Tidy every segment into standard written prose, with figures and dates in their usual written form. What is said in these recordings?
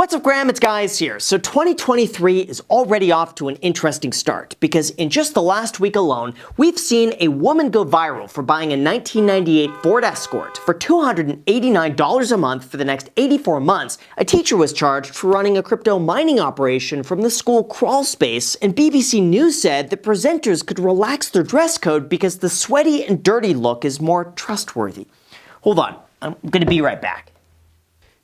What's up, Graham? It's Guys here. So 2023 is already off to an interesting start because in just the last week alone, we've seen a woman go viral for buying a 1998 Ford Escort for $289 a month for the next 84 months. A teacher was charged for running a crypto mining operation from the school crawl space, and BBC News said that presenters could relax their dress code because the sweaty and dirty look is more trustworthy. Hold on, I'm gonna be right back.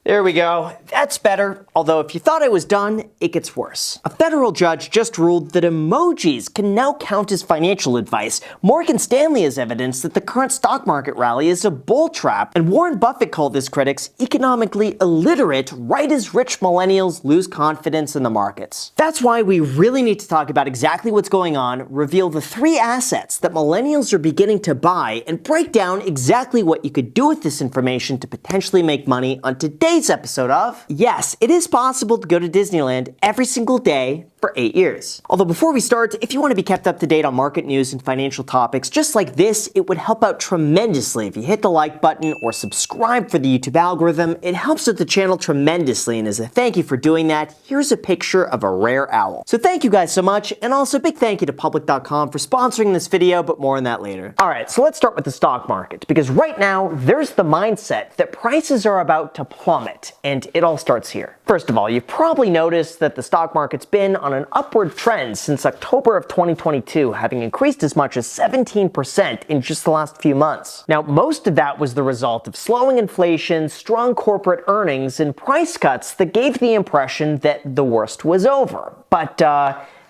There we go. That's better. Although if you thought I was done, it gets worse. A federal judge just ruled that emojis can now count as financial advice. Morgan Stanley has evidence that the current stock market rally is a bull trap, and Warren Buffett called his critics economically illiterate right as rich millennials lose confidence in the markets. That's why we really need to talk about exactly what's going on, reveal the 3 assets that millennials are beginning to buy, and break down exactly what you could do with this information to potentially make money on today's episode of Yes, it is possible to go to Disneyland every single day for 8 years. Although before we start, if you want to be kept up to date on market news and financial topics just like this, it would help out tremendously if you hit the like button or subscribe for the YouTube algorithm. It helps with the channel tremendously, and as a thank you for doing that, here's a picture of a rare owl. So thank you guys so much, and also big thank you to Public.com for sponsoring this video, but more on that later. Alright, so let's start with the stock market, because right now there's the mindset that prices are about to plummet, and it all starts here. First of all, you've probably noticed that the stock market's been on an upward trend since October of 2022, having increased as much as 17% in just the last few months. Now, most of that was the result of slowing inflation, strong corporate earnings, and price cuts that gave the impression that the worst was over. But,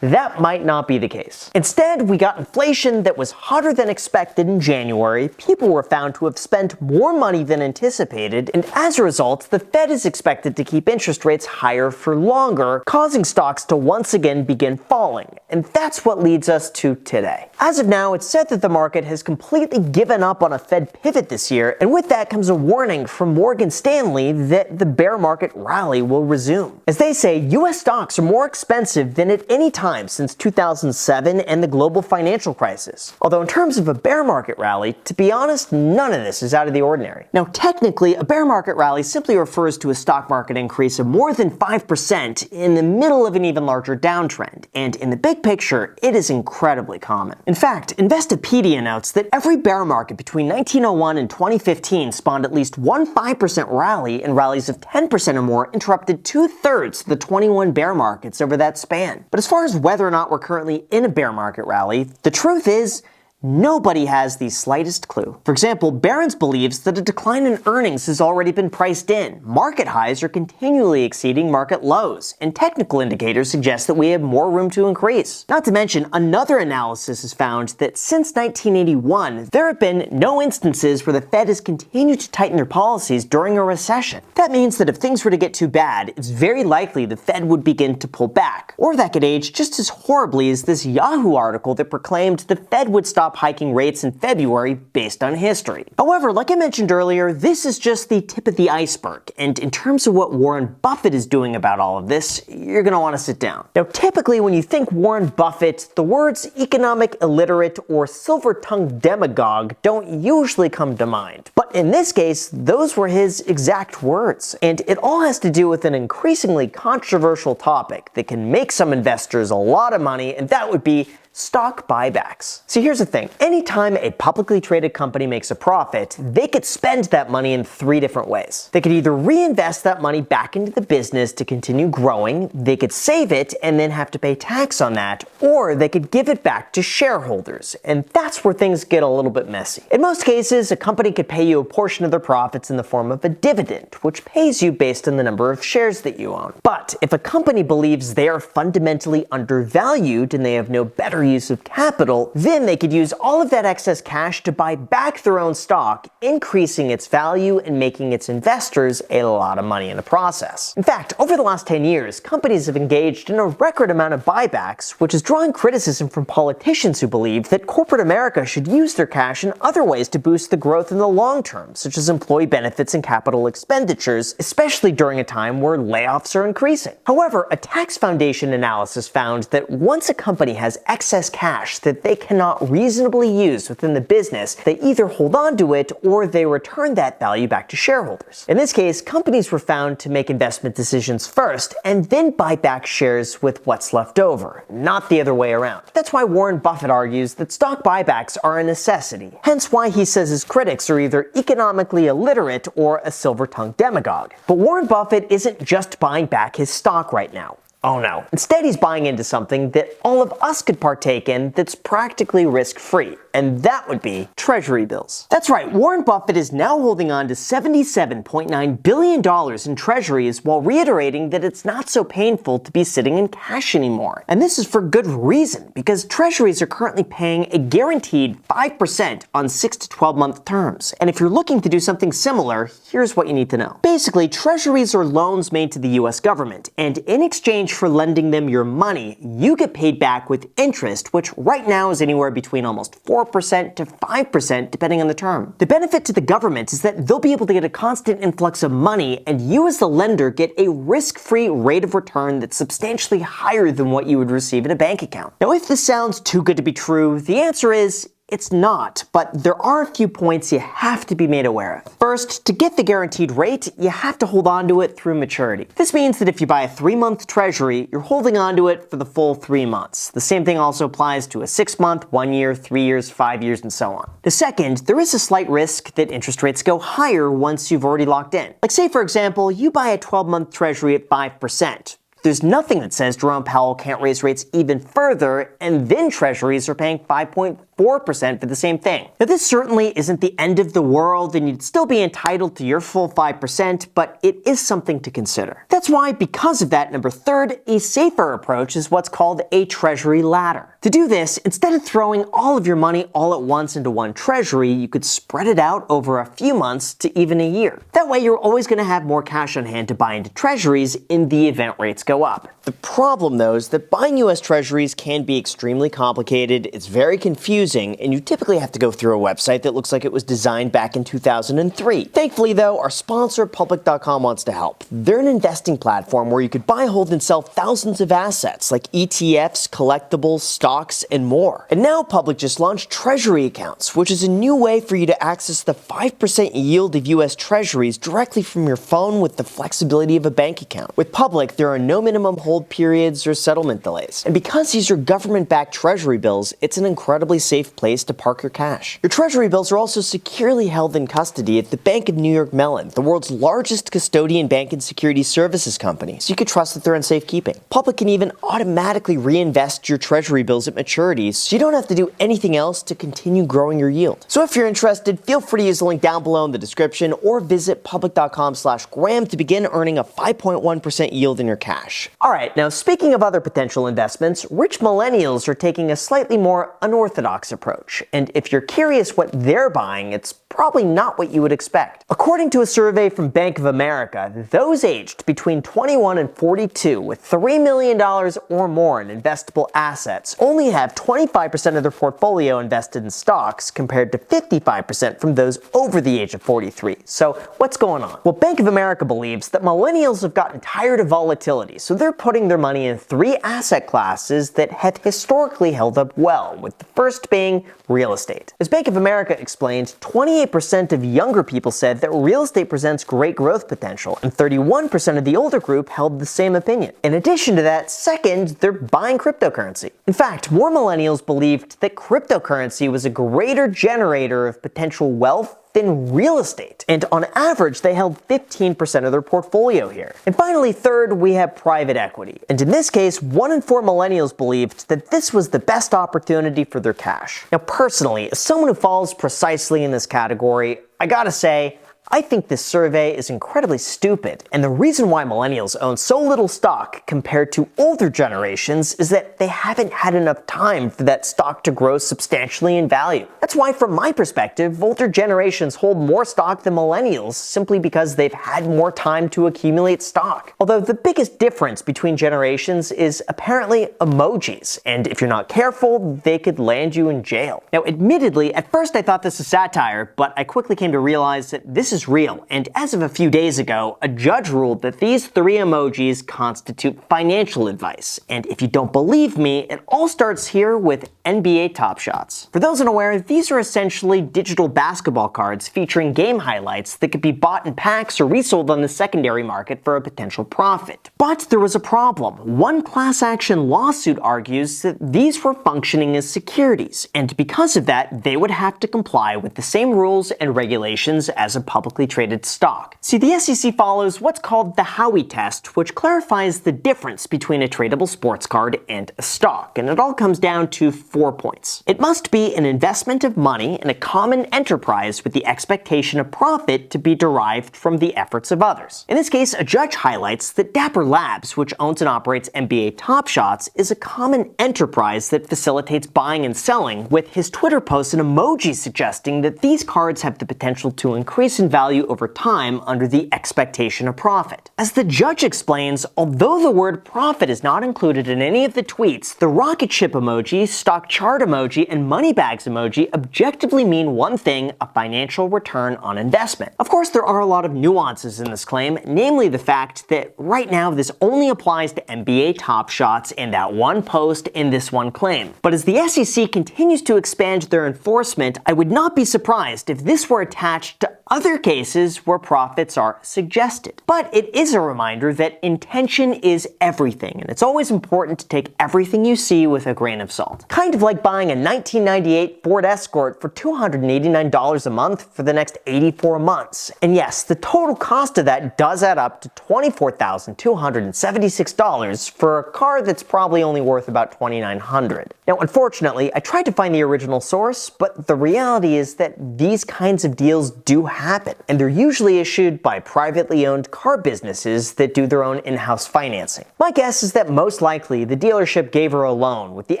that might not be the case. Instead, we got inflation that was hotter than expected in January, people were found to have spent more money than anticipated, and as a result, the Fed is expected to keep interest rates higher for longer, causing stocks to once again begin falling. And that's what leads us to today. As of now, it's said that the market has completely given up on a Fed pivot this year, and with that comes a warning from Morgan Stanley that the bear market rally will resume. As they say, US stocks are more expensive than at any time since 2007 and the global financial crisis. Although in terms of a bear market rally, to be honest, none of this is out of the ordinary. Now, technically, a bear market rally simply refers to a stock market increase of more than 5% in the middle of an even larger downtrend, and in the big picture, it is incredibly common. In fact, Investopedia notes that every bear market between 1901 and 2015 spawned at least one 5% rally, and rallies of 10% or more interrupted 2/3 of the 21 bear markets over that span. But as far as whether or not we're currently in a bear market rally, the truth is, nobody has the slightest clue. For example, Barron's believes that a decline in earnings has already been priced in. Market highs are continually exceeding market lows, and technical indicators suggest that we have more room to increase. Not to mention, another analysis has found that since 1981, there have been no instances where the Fed has continued to tighten their policies during a recession. That means that if things were to get too bad, it's very likely the Fed would begin to pull back. Or that could age just as horribly as this Yahoo article that proclaimed the Fed would stop hiking rates in February based on history. However, like I mentioned earlier, this is just the tip of the iceberg, and in terms of what Warren Buffett is doing about all of this, you're going to want to sit down. Now, typically when you think Warren Buffett, the words economic illiterate or silver-tongued demagogue don't usually come to mind. But in this case, those were his exact words, and it all has to do with an increasingly controversial topic that can make some investors a lot of money, and that would be stock buybacks. See, here's the thing. Anytime a publicly traded company makes a profit, they could spend that money in 3 different ways. They could either reinvest that money back into the business to continue growing, they could save it and then have to pay tax on that, or they could give it back to shareholders. And that's where things get a little bit messy. In most cases, a company could pay you a portion of their profits in the form of a dividend, which pays you based on the number of shares that you own. But if a company believes they are fundamentally undervalued and they have no better use of capital, then they could use all of that excess cash to buy back their own stock, increasing its value and making its investors a lot of money in the process. In fact, over the last 10 years, companies have engaged in a record amount of buybacks, which is drawing criticism from politicians who believe that corporate America should use their cash in other ways to boost the growth in the long term, such as employee benefits and capital expenditures, especially during a time where layoffs are increasing. However, a tax foundation analysis found that once a company has excess excess cash that they cannot reasonably use within the business, they either hold on to it or they return that value back to shareholders. In this case, companies were found to make investment decisions first and then buy back shares with what's left over, not the other way around. That's why Warren Buffett argues that stock buybacks are a necessity, hence why he says his critics are either economically illiterate or a silver-tongued demagogue. But Warren Buffett isn't just buying back his stock right now. Oh no. Instead, he's buying into something that all of us could partake in that's practically risk-free, and that would be Treasury bills. That's right, Warren Buffett is now holding on to $77.9 billion in treasuries while reiterating that it's not so painful to be sitting in cash anymore. And this is for good reason, because treasuries are currently paying a guaranteed 5% on 6 to 12-month terms. And if you're looking to do something similar, here's what you need to know. Basically, treasuries are loans made to the US government, and in exchange for lending them your money, you get paid back with interest, which right now is anywhere between almost 4% to 5% depending on the term. The benefit to the government is that they'll be able to get a constant influx of money, and you as the lender get a risk-free rate of return that's substantially higher than what you would receive in a bank account. Now, if this sounds too good to be true, the answer is it's not, but there are a few points you have to be made aware of. First, to get the guaranteed rate, you have to hold on to it through maturity. This means that if you buy a 3-month treasury, you're holding on to it for the full 3 months. The same thing also applies to a 6-month, 1 year, 3 years, 5 years, and so on. The second, there is a slight risk that interest rates go higher once you've already locked in. Like say, for example, you buy a 12-month treasury at 5%. There's nothing that says Jerome Powell can't raise rates even further, and then treasuries are paying 5.4% for the same thing. Now, this certainly isn't the end of the world, and you'd still be entitled to your full 5%, but it is something to consider. That's why, because of that, number third, a safer approach is what's called a treasury ladder. To do this, instead of throwing all of your money all at once into one treasury, you could spread it out over a few months to even a year. That way, you're always going to have more cash on hand to buy into treasuries in the event rates go up. The problem, though, is that buying US treasuries can be extremely complicated, it's very confusing, and you typically have to go through a website that looks like it was designed back in 2003. Thankfully, though, our sponsor, Public.com, wants to help. They're an investing platform where you could buy, hold, and sell thousands of assets like ETFs, collectibles, stocks, and more. And now Public just launched Treasury accounts, which is a new way for you to access the 5% yield of US treasuries directly from your phone with the flexibility of a bank account. With Public, there are no minimum hold periods or settlement delays. And because these are government-backed treasury bills, it's an incredibly safe place to park your cash. Your treasury bills are also securely held in custody at the Bank of New York Mellon, the world's largest custodian bank and security services company, so you can trust that they're in safekeeping. Public can even automatically reinvest your treasury bills at maturity, so you don't have to do anything else to continue growing your yield. So if you're interested, feel free to use the link down below in the description or visit public.com/Graham to begin earning a 5.1% yield in your cash. Alright, now speaking of other potential investments, rich millennials are taking a slightly more unorthodox approach. And if you're curious what they're buying, it's probably not what you would expect. According to a survey from Bank of America, those aged between 21 and 42 with $3 million or more in investable assets only have 25% of their portfolio invested in stocks compared to 55% from those over the age of 43. So what's going on? Well, Bank of America believes that millennials have gotten tired of volatility, so they're putting their money in 3 asset classes that have historically held up well, with the first being real estate. As Bank of America explained, 28% of younger people said that real estate presents great growth potential, and 31% of the older group held the same opinion. In addition to that, second, they're buying cryptocurrency. In fact, more millennials believed that cryptocurrency was a greater generator of potential wealth than real estate, and on average they held 15% of their portfolio here. And finally, third, we have private equity, and in this case 1 in 4 millennials believed that this was the best opportunity for their cash. Now personally, as someone who falls precisely in this category, I gotta say, I think this survey is incredibly stupid, and the reason why millennials own so little stock compared to older generations is that they haven't had enough time for that stock to grow substantially in value. That's why, from my perspective, older generations hold more stock than millennials simply because they've had more time to accumulate stock. Although the biggest difference between generations is apparently emojis, and if you're not careful, they could land you in jail. Now, admittedly, at first I thought this was satire, but I quickly came to realize that this is is real, and as of a few days ago, a judge ruled that these 3 emojis constitute financial advice. And if you don't believe me, it all starts here with NBA Top Shots. For those unaware, these are essentially digital basketball cards featuring game highlights that could be bought in packs or resold on the secondary market for a potential profit. But there was a problem. One class action lawsuit argues that these were functioning as securities, and because of that, they would have to comply with the same rules and regulations as a publicly traded stock. See, the SEC follows what's called the Howey test, which clarifies the difference between a tradable sports card and a stock, and it all comes down to 4 points. It must be an investment of money in a common enterprise with the expectation of profit to be derived from the efforts of others. In this case, a judge highlights that Dapper Labs, which owns and operates NBA Top Shots, is a common enterprise that facilitates buying and selling, with his Twitter posts and emojis suggesting that these cards have the potential to increase in value over time under the expectation of profit. As the judge explains, although the word profit is not included in any of the tweets, the rocket ship emoji, stock chart emoji, and money bags emoji objectively mean one thing: a financial return on investment. Of course, there are a lot of nuances in this claim, namely the fact that right now this only applies to NBA Top Shots and that one post in this one claim. But as the SEC continues to expand their enforcement, I would not be surprised if this were attached to other cases where profits are suggested. But it is a reminder that intention is everything, and it's always important to take everything you see with a grain of salt. Kind of like buying a 1998 Ford Escort for $289 a month for the next 84 months. And yes, the total cost of that does add up to $24,276 for a car that's probably only worth about $2,900. Now, unfortunately, I tried to find the original source, but the reality is that these kinds of deals do happen, and they're usually issued by privately owned car businesses that do their own in-house financing. My guess is that most likely the dealership gave her a loan with the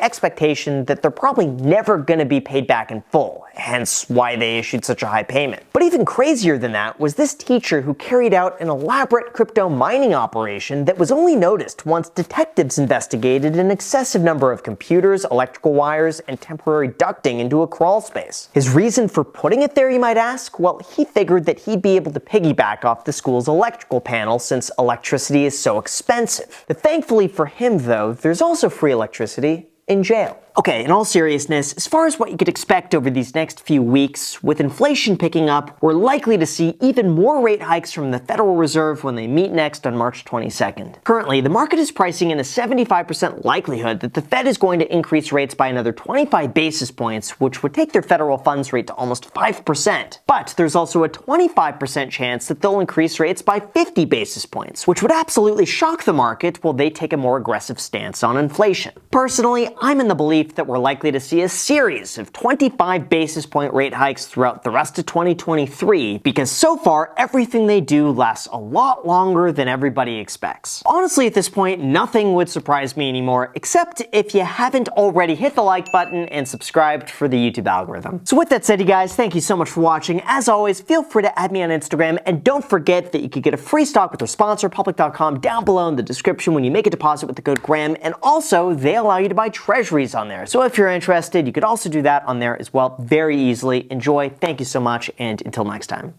expectation that they're probably never going to be paid back in full, hence why they issued such a high payment. But even crazier than that was this teacher who carried out an elaborate crypto mining operation that was only noticed once detectives investigated an excessive number of computers, electrical wires, and temporary ducting into a crawl space. His reason for putting it there, you might ask? Well, he figured that he'd be able to piggyback off the school's electrical panel since electricity is so expensive. But thankfully for him, though, there's also free electricity in jail. Okay, in all seriousness, as far as what you could expect over these next few weeks, with inflation picking up, we're likely to see even more rate hikes from the Federal Reserve when they meet next on March 22nd. Currently, the market is pricing in a 75% likelihood that the Fed is going to increase rates by another 25 basis points, which would take their federal funds rate to almost 5%. But there's also a 25% chance that they'll increase rates by 50 basis points, which would absolutely shock the market while they take a more aggressive stance on inflation. Personally, I'm in the belief that we're likely to see a series of 25 basis point rate hikes throughout the rest of 2023, because so far everything they do lasts a lot longer than everybody expects. Honestly, at this point, nothing would surprise me anymore, except if you haven't already hit the like button and subscribed for the YouTube algorithm. So with that said, you guys, thank you so much for watching. As always, feel free to add me on Instagram, and don't forget that you could get a free stock with our sponsor, Public.com, down below in the description when you make a deposit with the code GRAHAM, and also they allow you to buy Treasuries on there. So if you're interested, you could also do that on there as well very easily. Enjoy, thank you so much, and until next time.